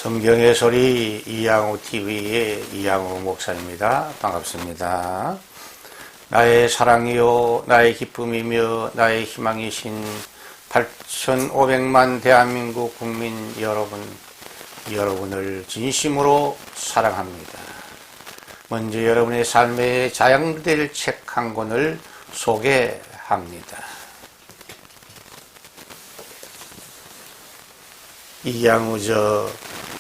성경의 소리 이양호 TV의 이양호 목사입니다. 반갑습니다. 나의 사랑이요 나의 기쁨이며 나의 희망이신 8,500만 대한민국 국민 여러분을 진심으로 사랑합니다. 먼저 여러분의 삶에 자양될 책 한 권을 소개합니다. 이양우저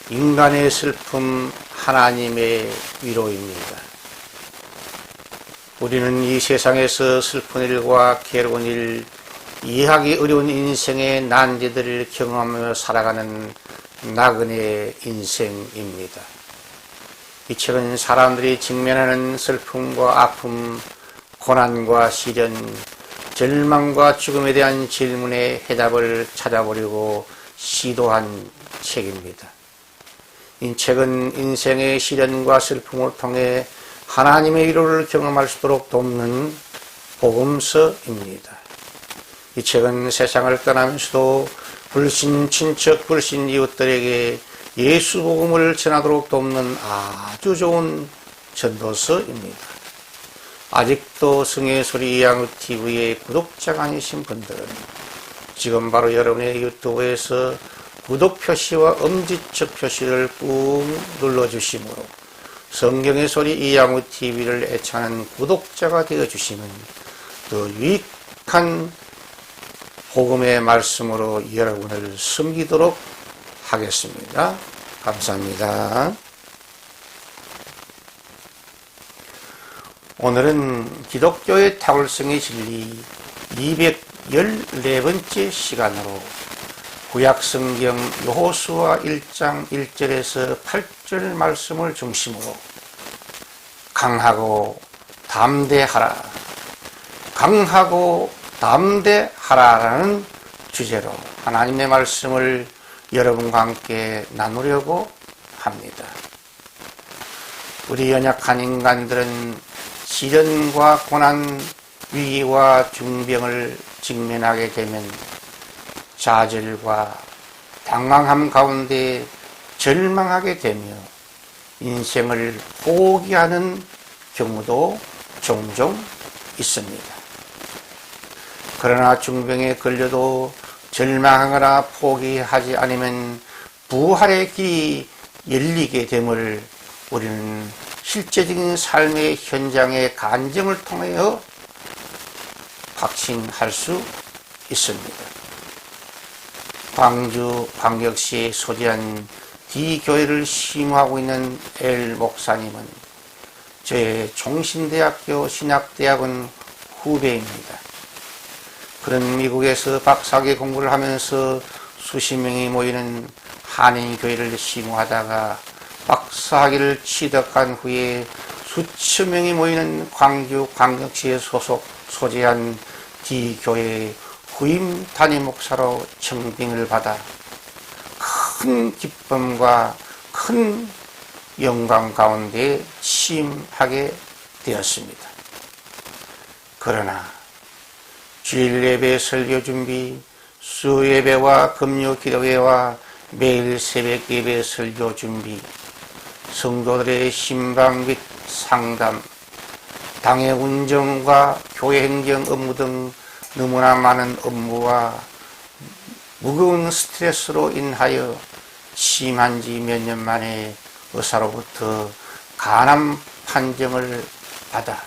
인간의 슬픔 하나님의 위로입니다. 우리는 이 세상에서 슬픈 일과 괴로운 일, 이해하기 어려운 인생의 난제들을 경험하며 살아가는 나그네 인생입니다. 이 책은 사람들이 직면하는 슬픔과 아픔, 고난과 시련, 절망과 죽음에 대한 질문에 해답을 찾아보려고 시도한 책입니다. 이 책은 인생의 시련과 슬픔을 통해 하나님의 위로를 경험할 수 있도록 돕는 복음서입니다. 이 책은 세상을 떠나면서도 불신 친척, 불신 이웃들에게 예수 복음을 전하도록 돕는 아주 좋은 전도서입니다. 아직도 성의 소리 이양우 TV의 구독자가 아니신 분들은 지금 바로 여러분의 유튜브에서 구독 표시와 엄지척 표시를 꾹 눌러주시므로 성경의 소리 이양우 TV를 애청하는 구독자가 되어주시면 더 유익한 복음의 말씀으로 여러분을 섬기도록 하겠습니다. 감사합니다. 오늘은 기독교의 탁월성의 진리 214번째 시간으로 구약성경 여호수아 1장 1절에서 8절 말씀을 중심으로 강하고 담대하라라는 주제로 하나님의 말씀을 여러분과 함께 나누려고 합니다. 우리 연약한 인간들은 시련과 고난, 위기와 중병을 직면하게 되면 좌절과 당황함 가운데 절망하게 되며 인생을 포기하는 경우도 종종 있습니다. 그러나 중병에 걸려도 절망하거나 포기하지 않으면 부활의 길이 열리게 됨을 우리는 실제적인 삶의 현장의 간증을 통하여 확신할 수 있습니다. 광주 광역시에 소재한 D교회를 심호하고 있는 엘 목사님은 저의 종신대학교 신학대학원 후배입니다. 그는 미국에서 박사학위 공부를 하면서 수십 명이 모이는 한인교회를 심호하다가 박사학위를 취득한 후에 수천 명이 모이는 광주 광역시에 소재한 D교회의 후임 담임 목사로 청빙을 받아 큰 기쁨과 큰 영광 가운데 취임하게 되었습니다. 그러나 주일 예배 설교 준비, 수예배와 금요 기도회와 매일 새벽 예배 설교 준비, 성도들의 신방 및 상담, 당회 운정과 교회 행정 업무 등 너무나 많은 업무와 무거운 스트레스로 인하여 취임한 지 몇 년 만에 의사로부터 간암 판정을 받아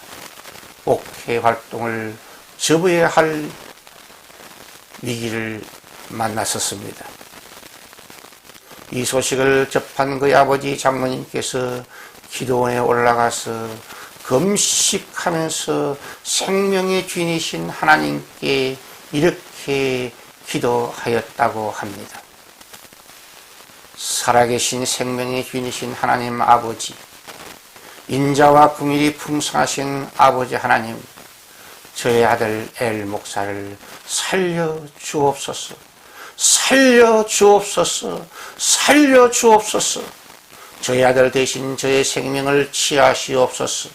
목회 활동을 접어야 할 위기를 만났었습니다. 이 소식을 접한 그의 아버지 장로님께서 기도원에 올라가서 금식하면서 생명의 주인이신 하나님께 이렇게 기도하였다고 합니다. 살아계신 생명의 주인이신 하나님 아버지, 인자와 긍휼이 풍성하신 아버지 하나님, 저의 아들 엘 목사를 살려주옵소서. 저의 아들 대신 저의 생명을 취하시옵소서.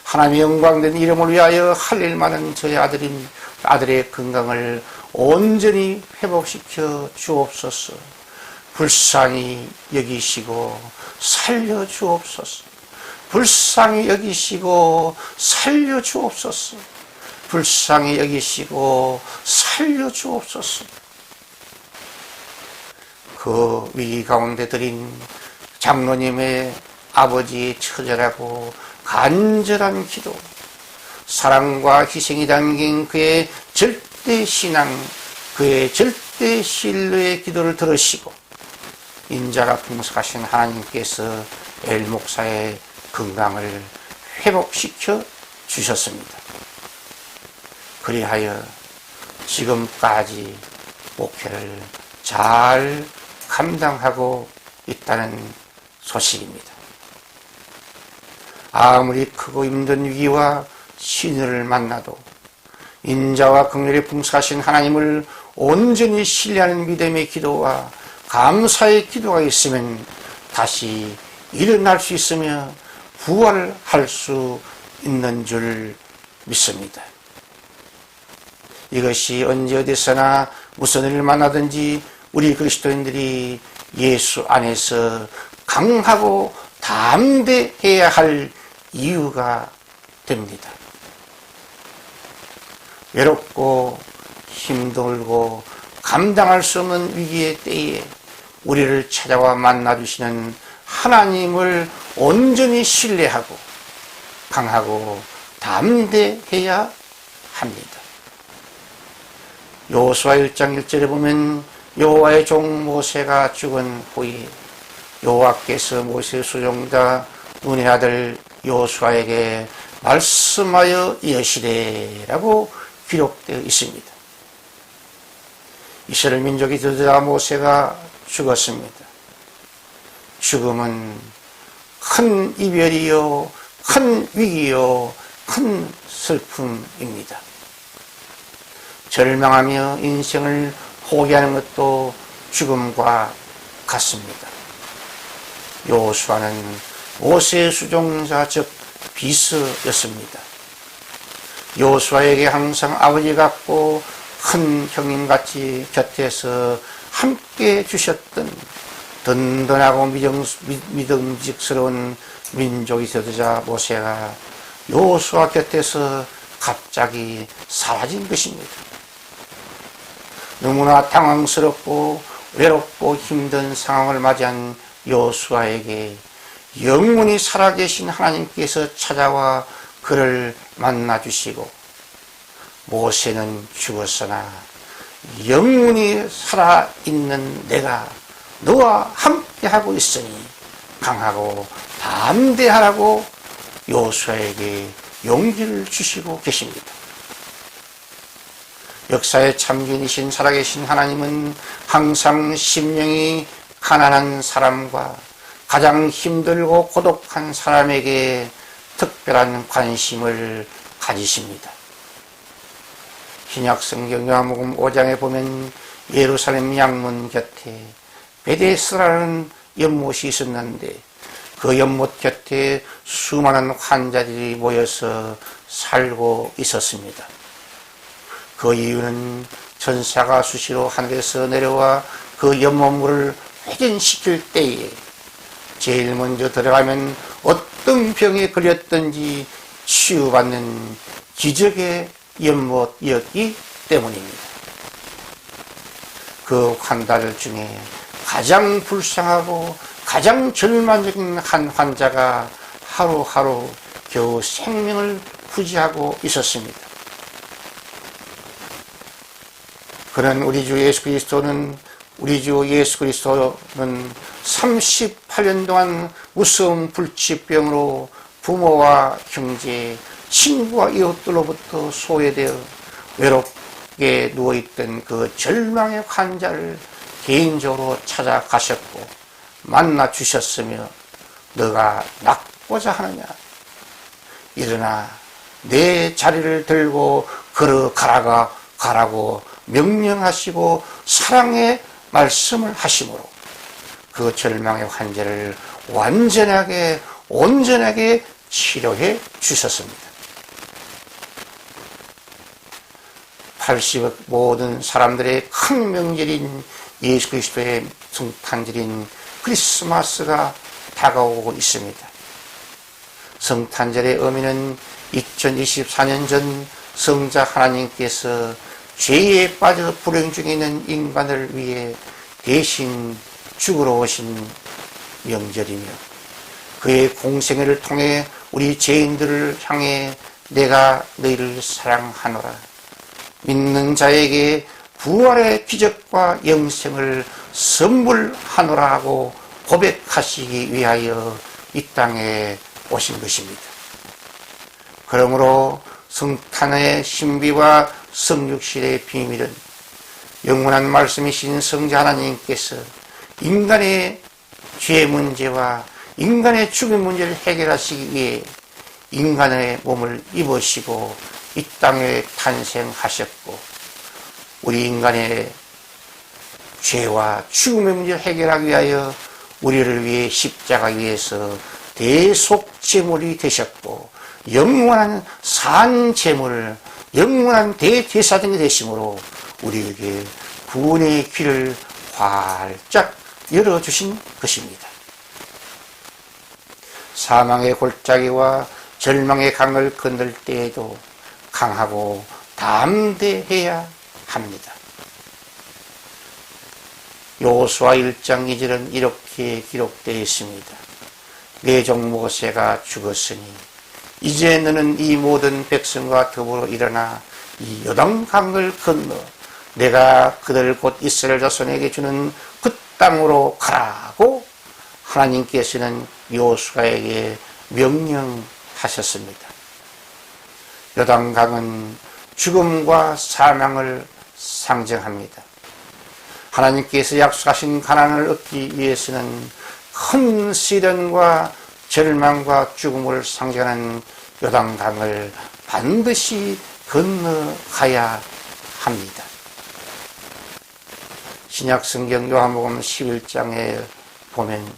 하나님의 영광된 이름을 위하여 할 일 많은 저의 아들의 건강을 온전히 회복시켜 주옵소서. 불쌍히 여기시고 살려주옵소서. 불쌍히 여기시고 살려주옵소서. 불쌍히 여기시고 살려주옵소서. 그 위기 가운데 드린 장로님의 아버지의 처절하고 간절한 기도, 사랑과 희생이 담긴 그의 절대 신앙, 그의 절대 신뢰의 기도를 들으시고 인자가 풍성하신 하나님께서 엘 목사의 건강을 회복시켜 주셨습니다. 그리하여 지금까지 목회를 잘 감당하고 있다는 소식입니다. 아무리 크고 힘든 위기와 시련을 만나도 인자와 긍휼이 풍성하신 하나님을 온전히 신뢰하는 믿음의 기도와 감사의 기도가 있으면 다시 일어날 수 있으며 부활할 수 있는 줄 믿습니다. 이것이 언제 어디서나 무슨 일을 만나든지 우리 그리스도인들이 예수 안에서 강하고 담대해야 할 이유가 됩니다. 외롭고 힘들고 감당할 수 없는 위기의 때에 우리를 찾아와 만나주시는 하나님을 온전히 신뢰하고 강하고 담대해야 합니다. 여호수아 1장 1절에 보면 여호와의 종 모세가 죽은 후에 여호와께서 모세 수종자 눈의 아들 여호수아에게 말씀하여 이르시되 라고 기록되어 있습니다. 이스라엘 민족이 드디어 모세가 죽었습니다. 죽음은 큰 이별이요, 큰 위기요, 큰 슬픔입니다. 절망하며 인생을 포기하는 것도 죽음과 같습니다. 여호수아는 모세의 수종자 즉 비서였습니다. 여호수아에게 항상 아버지 같고 큰 형님같이 곁에서 함께 주셨던 든든하고 믿음직스러운 민족이 되자 모세가 여호수아 곁에서 갑자기 사라진 것입니다. 너무나 당황스럽고 외롭고 힘든 상황을 맞이한 여호수아에게 영원히 살아계신 하나님께서 찾아와 그를 만나주시고 모세는 죽었으나 영원히 살아있는 내가 너와 함께하고 있으니 강하고 담대하라고 여호수아에게 용기를 주시고 계십니다. 역사의 참견이신 살아계신 하나님은 항상 심령이 가난한 사람과 가장 힘들고 고독한 사람에게 특별한 관심을 가지십니다. 신약성경 요한복음 5장에 보면 예루살렘 양문 곁에 베데스라는 연못이 있었는데 그 연못 곁에 수많은 환자들이 모여서 살고 있었습니다. 그 이유는 전사가 수시로 하늘에서 내려와 그 연못물을 회전시킬 때에 제일 먼저 들어가면 어떤 병에 걸렸든지 치유받는 기적의 연못이었기 때문입니다. 그 환자들 중에 가장 불쌍하고 가장 절망적인 한 환자가 하루하루 겨우 생명을 부지하고 있었습니다. 그는 우리 주 예수 그리스도는 38년 동안 무서운 불치병으로 부모와 형제, 친구와 이웃들로부터 소외되어 외롭게 누워있던 그 절망의 환자를 개인적으로 찾아가셨고 만나 주셨으며 너가 낫고자 하느냐? 일어나 내 자리를 들고 걸어가라고 명령하시고 사랑의 말씀을 하심으로 그 절망의 환자를 완전하게 온전하게 치료해 주셨습니다. 80억 모든 사람들의 큰 명절인 예수 그리스도의 성탄절인 크리스마스가 다가오고 있습니다. 성탄절의 의미는 2024년 전 성자 하나님께서 죄에 빠져 불행 중에 있는 인간을 위해 대신 죽으러 오신 명절이며, 그의 공생애를 통해 우리 죄인들을 향해 내가 너희를 사랑하노라, 믿는 자에게 부활의 기적과 영생을 선물하노라 하고 고백하시기 위하여 이 땅에 오신 것입니다. 그러므로 성탄의 신비와 성육실의 비밀은 영원한 말씀이신 성자 하나님께서 인간의 죄 문제와 인간의 죽음 문제를 해결하시기 위해 인간의 몸을 입으시고 이 땅에 탄생하셨고, 우리 인간의 죄와 죽음의 문제를 해결하기 위하여 우리를 위해 십자가 위에서 대속제물이 되셨고, 영원한 산제물, 영원한 대제사장이 되심으로 우리에게 구원의 길을 활짝 열어주신 것입니다. 사망의 골짜기와 절망의 강을 건널 때에도 강하고 담대해야 합니다. 여호수아 1장 2절은 이렇게 기록되어 있습니다. 내 종 모세가 죽었으니 이제 너는 이 모든 백성과 더불어 일어나 이 요단강을 건너 내가 그들 곧 이스라엘 자손에게 주는 그 땅으로 가라고 하나님께서는 여호수아에게 명령하셨습니다. 요단강은 죽음과 사망을 상징합니다. 하나님께서 약속하신 가나안을 얻기 위해서는 큰 시련과 절망과 죽음을 상징하는 요단강을 반드시 건너가야 합니다. 신약성경 요한복음 11장에 보면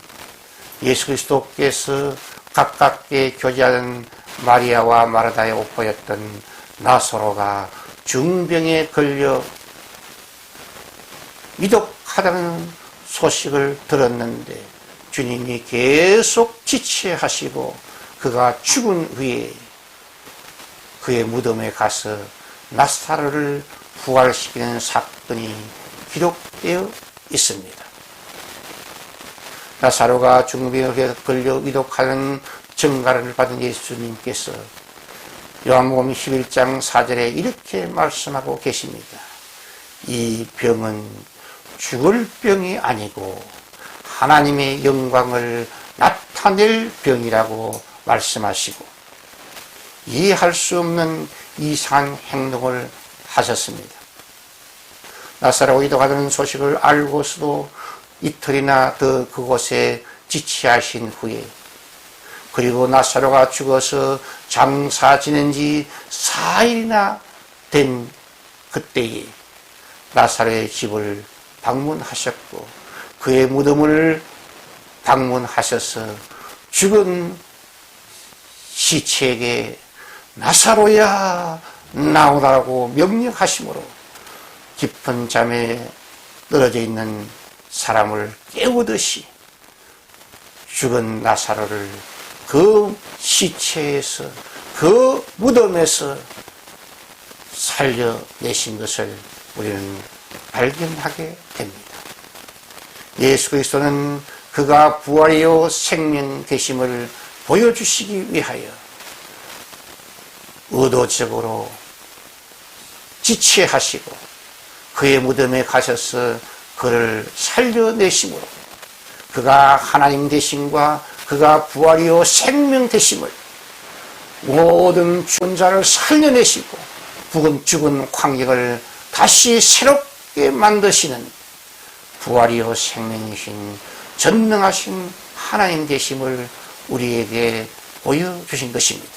예수 그리스도께서 가깝게 교제하던 마리아와 마르다의 오빠였던 나사로가 중병에 걸려 위독하다는 소식을 들었는데 주님이 계속 지체하시고 그가 죽은 후에 그의 무덤에 가서 나사로를 부활시키는 사건이 기록되어 있습니다. 나사로가 중병에 걸려 위독하는 증가를 받은 예수님께서 요한복음 11장 4절에 이렇게 말씀하고 계십니다. 이 병은 죽을 병이 아니고 하나님의 영광을 나타낼 병이라고 말씀하시고 이해할 수 없는 이상한 행동을 하셨습니다. 나사로가 위독하다는 소식을 알고서도 이틀이나 더 그곳에 지체하신 후에, 그리고 나사로가 죽어서 장사 지낸 지 4일이나 된 그때에 나사로의 집을 방문하셨고 그의 무덤을 방문하셔서 죽은 시체에게 나사로야 나오라고 명령하심으로 깊은 잠에 떨어져 있는 사람을 깨우듯이 죽은 나사로를 그 시체에서 그 무덤에서 살려내신 것을 우리는 발견하게 됩니다. 예수 그리스도는 그가 부활이요 생명 되심을 보여주시기 위하여 의도적으로 지체하시고 그의 무덤에 가셔서 그를 살려내심으로 그가 하나님 되심과 그가 부활이요 생명 되심을 모든 죽은 자를 살려내시고 죽은 광경을 다시 새롭게 만드시는 부활이요 생명이신 전능하신 하나님 되심을 우리에게 보여주신 것입니다.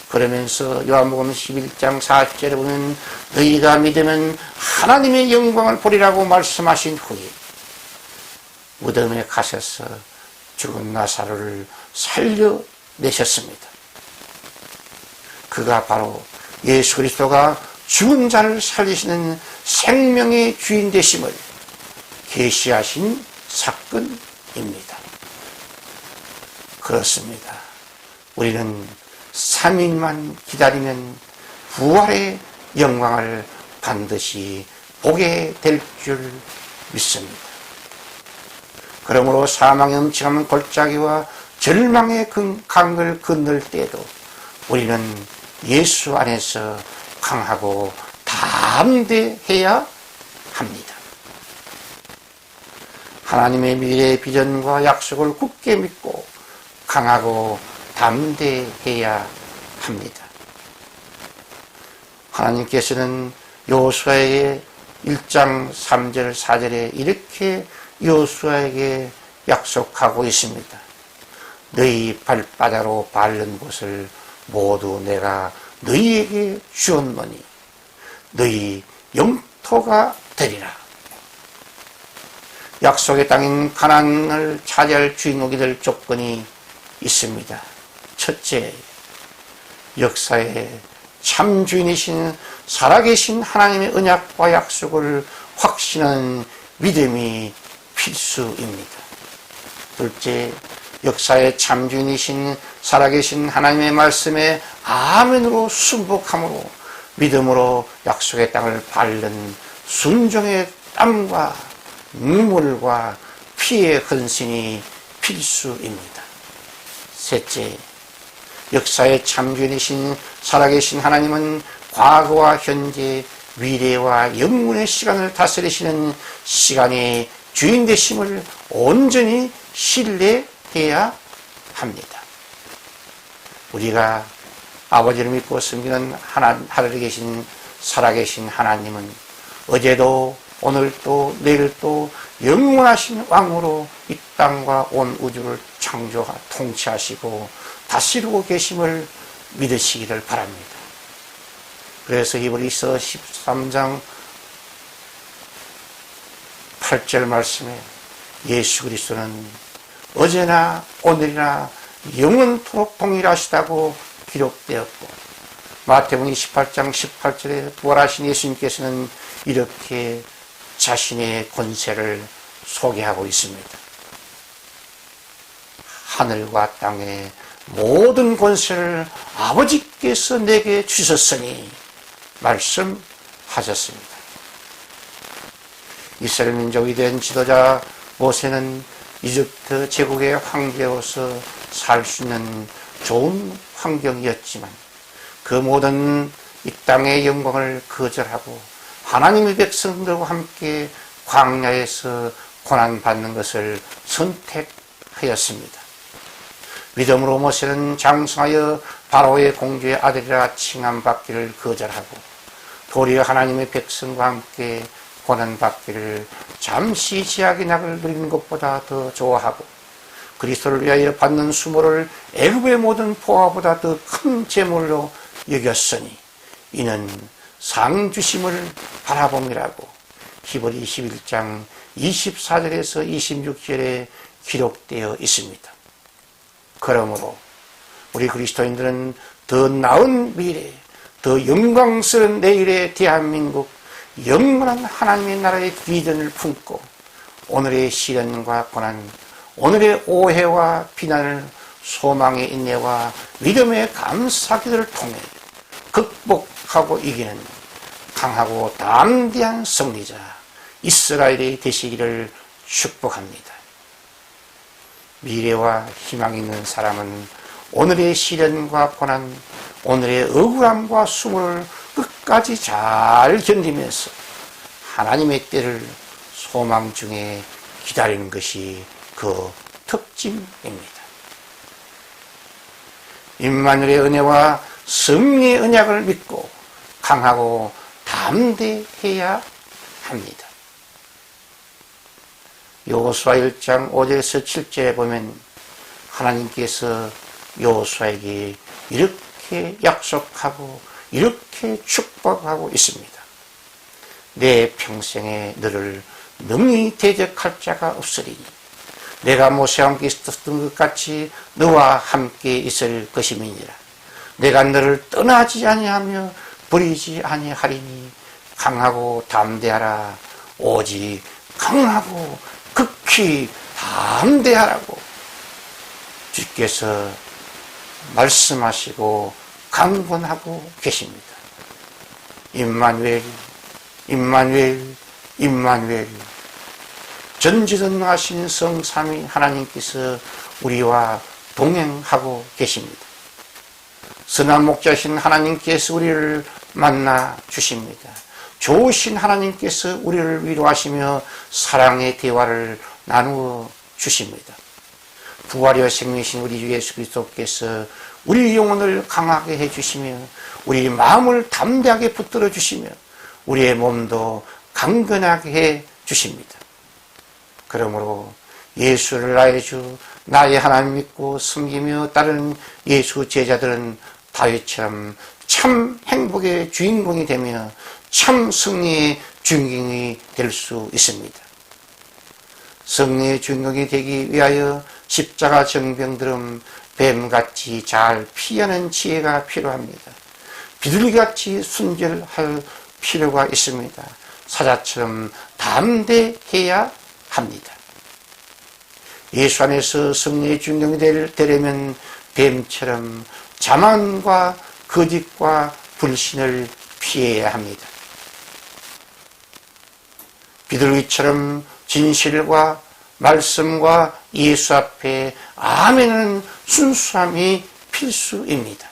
그러면서 요한복음 11장 4절에 보면 너희가 믿으면 하나님의 영광을 보리라고 말씀하신 후에 무덤에 가셔서 죽은 나사로를 살려내셨습니다. 그가 바로 예수 그리스도가 죽은 자를 살리시는 생명의 주인 되심을 계시하신 사건입니다. 그렇습니다. 우리는 3일만 기다리면 부활의 영광을 반드시 보게 될 줄 믿습니다. 그러므로 사망의 음침한 골짜기와 절망의 강을 건널 때에도 우리는 예수 안에서 강하고 담대해야 합니다. 하나님의 미래의 비전과 약속을 굳게 믿고 강하고 담대해야 합니다. 하나님께서는 여호수아의 1장 3절 4절에 이렇게 여호수아에게 약속하고 있습니다. 너희 발바닥으로 밟는 곳을 모두 내가 너희에게 주었노니 너희 영토가 되리라. 약속의 땅인 가나안을 차지할 주인공이 될 조건이 있습니다. 첫째, 역사의 참 주인이신 살아계신 하나님의 언약과 약속을 확신하는 믿음이 필수입니다. 둘째, 역사의 참 주인이신 살아계신 하나님의 말씀에 아멘으로 순복함으로 믿음으로 약속의 땅을 밟는 순종의 땀과 눈물과 피의 헌신이 필수입니다. 셋째, 역사의 참주인이신 살아계신 하나님은 과거와 현재, 미래와 영문의 시간을 다스리시는 시간의 주인 되심을 온전히 신뢰해야 합니다. 우리가 아버지를 믿고 섬기는 하늘에 계신 살아계신 하나님은 어제도 오늘도 내일도 영원하신 왕으로 이 땅과 온 우주를 통치하시고 다스리고 계심을 믿으시기를 바랍니다. 그래서 히브리서 13장 8절 말씀에 예수 그리스도는 어제나 오늘이나 영원토록 동일하시다고 기록되었고, 마태복음 28장 18절에 부활하신 예수님께서는 이렇게 자신의 권세를 소개하고 있습니다. 하늘과 땅의 모든 권세를 아버지께서 내게 주셨으니 말씀하셨습니다. 이스라엘 민족이 된 지도자 모세는 이집트 제국의 황제로서 살 수 있는 좋은 환경이었지만 그 모든 이 땅의 영광을 거절하고 하나님의 백성들과 함께 광야에서 고난받는 것을 선택하였습니다. 믿음으로 모세는 장성하여 바로의 공주의 아들이라 칭함받기를 거절하고 도리어 하나님의 백성과 함께 고난받기를 잠시 제약의 낙을 누리는 것보다 더 좋아하고 그리스도를 위하여 받는 수모를 애굽의 모든 보화보다 더 큰 재물로 여겼으니 이는 상 주심을 바라봄이라고 히브리 21장 24절에서 26절에 기록되어 있습니다. 그러므로 우리 그리스도인들은 더 나은 미래, 더 영광스러운 내일의 대한민국 영원한 하나님의 나라의 비전을 품고 오늘의 시련과 고난, 오늘의 오해와 비난을 소망의 인내와 믿음의 감사기도를 통해 극복하고 이기는 강하고 담대한 승리자 이스라엘이 되시기를 축복합니다. 미래와 희망이 있는 사람은 오늘의 시련과 고난, 오늘의 억울함과 수모를 끝까지 잘 견디면서 하나님의 때를 소망 중에 기다리는 것이 그 특징입니다. 임마누엘의 은혜와 성령의 언약을 믿고 강하고 담대해야 합니다. 여호수아 1장 5절에서 7절에 보면 하나님께서 여호수아에게 이렇게 약속하고 이렇게 축복하고 있습니다. 내 평생에 너를 능히 대적할 자가 없으리니 내가 모세와 함께 있었던 것 같이 너와 함께 있을 것임이니라. 내가 너를 떠나지 아니하며 버리지 아니하리니 강하고 담대하라. 오직 강하고 극히 담대하라고 주께서 말씀하시고 강권하고 계십니다. 임마누엘, 임마누엘, 임마누엘. 전지전능하신 성삼위 하나님께서 우리와 동행하고 계십니다. 선한 목자신 하나님께서 우리를 만나 주십니다. 좋으신 하나님께서 우리를 위로하시며 사랑의 대화를 나누어 주십니다. 부활이여 생명이신 우리 주 예수 그리스도께서 우리 영혼을 강하게 해주시며 우리 마음을 담대하게 붙들어 주시며 우리의 몸도 강건하게 해 주십니다. 그러므로 예수를 나의 주, 나의 하나님 믿고 섬기며 따르는 예수 제자들은 다윗처럼 참 행복의 주인공이 되며 참 승리의 주인공이 될 수 있습니다. 승리의 주인공이 되기 위하여 십자가 정병들은 뱀같이 잘 피하는 지혜가 필요합니다. 비둘기같이 순결할 필요가 있습니다. 사자처럼 담대해야 합니다. 예수 안에서 승리의 주인공이 되려면 뱀처럼 자만과 거짓과 불신을 피해야 합니다. 비둘기처럼 진실과 말씀과 예수 앞에 아멘하는 순수함이 필수입니다.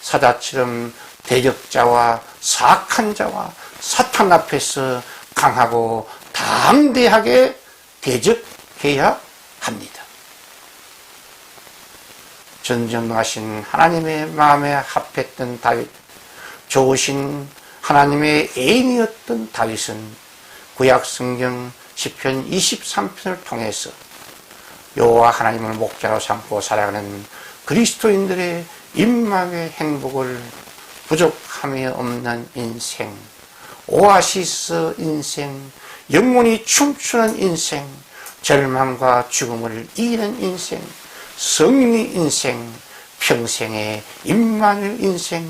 사자처럼 대적자와 사악한 자와 사탄 앞에서 강하고 담대하게 대적해야 합니다. 전전하신 하나님의 마음에 합했던 다윗, 좋으신 하나님의 애인이었던 다윗은 구약성경 시편 23편을 통해서 여호와 하나님을 목자로 삼고 살아가는 그리스도인들의 임마누엘 행복을 부족함이 없는 인생, 오아시스 인생, 영혼이 춤추는 인생, 절망과 죽음을 이기는 인생, 성리 인생, 평생의 임마누엘 인생,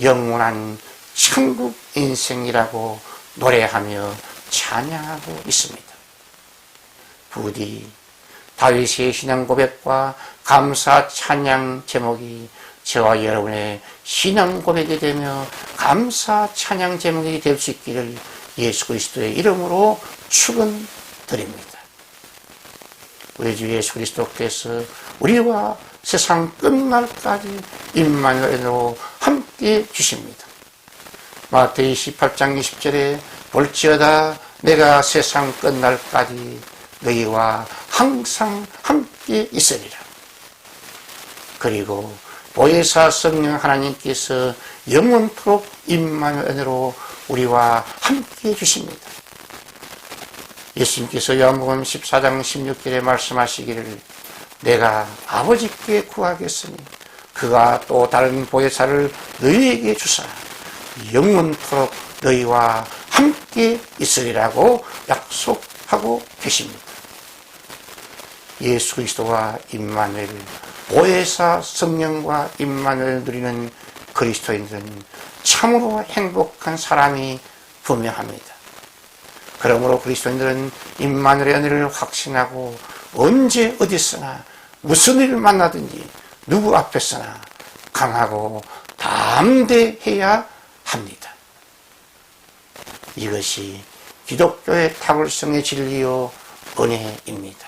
영원한 천국 인생이라고 노래하며 찬양하고 있습니다. 부디 다윗의 신앙 고백과 감사 찬양 제목이 저와 여러분의 신앙 고백이 되며 감사 찬양 제목이 될 수 있기를 예수 그리스도의 이름으로 축원드립니다. 우리 주 예수 그리스도께서 우리와 세상 끝날까지 임마누엘로 함께 주십니다. 마태복음 28장 20절에 볼지어다 내가 세상 끝날까지 너희와 항상 함께 있으리라. 그리고 보혜사 성령 하나님께서 영원토록 임마누엘로 우리와 함께 해주십니다. 예수님께서 요한복음 14장 16절에 말씀하시기를 내가 아버지께 구하겠으니 그가 또 다른 보혜사를 너희에게 주사 영원토록 너희와 함께 있으리라고 약속하고 계십니다. 예수 그리스도와 임마누엘, 보혜사 성령과 임마누엘 누리는 그리스도인들은 참으로 행복한 사람이 분명합니다. 그러므로 그리스도인들은 임마누엘의 은혜를 확신하고 언제 어디서나 무슨 일을 만나든지 누구 앞에서나 강하고 담대해야 합니다. 이것이 기독교의 탁월성의 진리요 은혜입니다.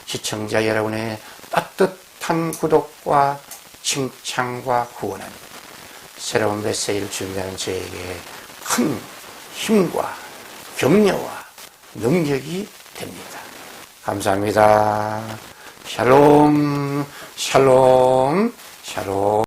시청자 여러분의 따뜻한 구독과 칭찬과 후원은 새로운 메시지를 준비하는 저에게 큰 힘과 격려와 능력이 됩니다. 감사합니다. 샬롬, 샬롬, 샬롬.